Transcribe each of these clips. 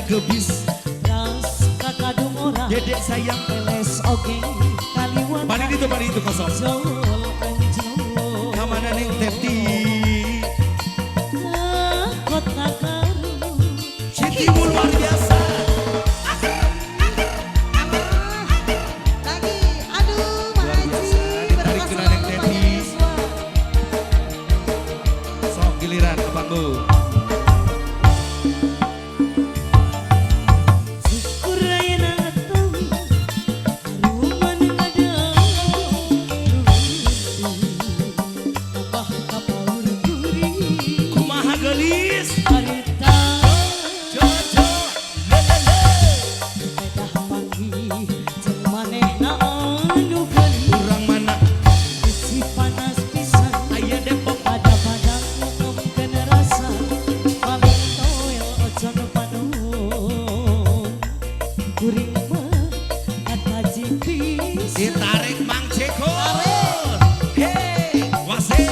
gebis ras kakadung ora dedek sayang les oke kaliwat mari itu kosong jol anjlo kamana neng tepti kota karu Citimu luar biasa lagi aduh Mahaji ditarik kena neng tepti sok giliran abang bu ditarik Mang Ceko hei wasik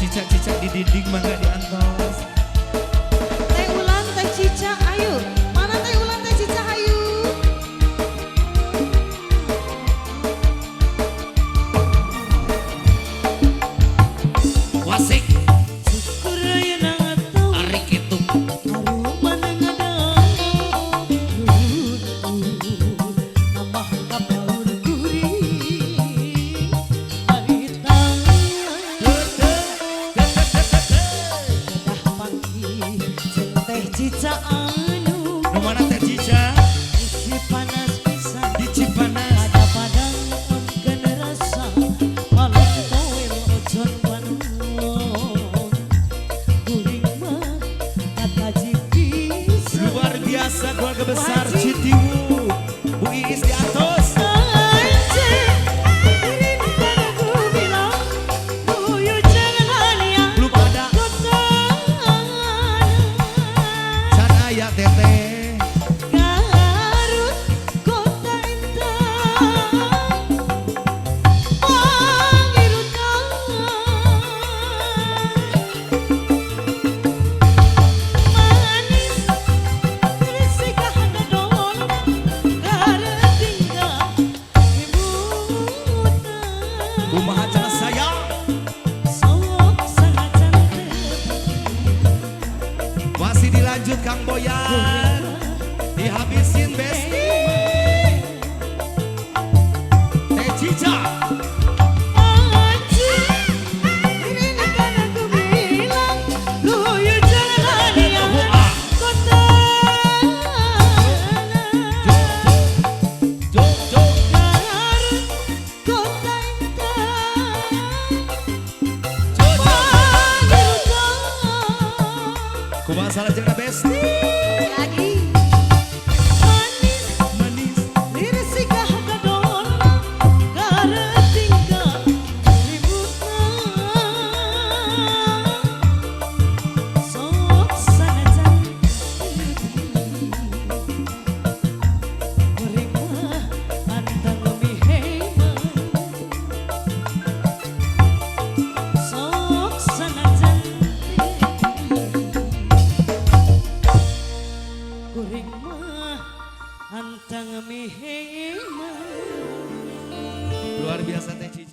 cicak-cicak di dinding mangga diantos. Teh ulan, teh cicak, ayo. Mana teh ulan, teh cicak, ayo. Wasik. Arik itu. Cicak anu Mana teh cicak? isi panas pisan Di Cipanas. ada padang gen rasa malam toil ojon panon guring mah kata jipis Luar biasa keluarga besar Citiwu. Bu Iis di atas. Belum ada. Ya teteh Garut kota indah pangirutan manis bersihkah dadon gara tinggal ibutan kumaha cara saya sok sangat cantik masih dilanjut Kang Boyan dihabisin Besti teh cicak. Kumaha salah jeung Besti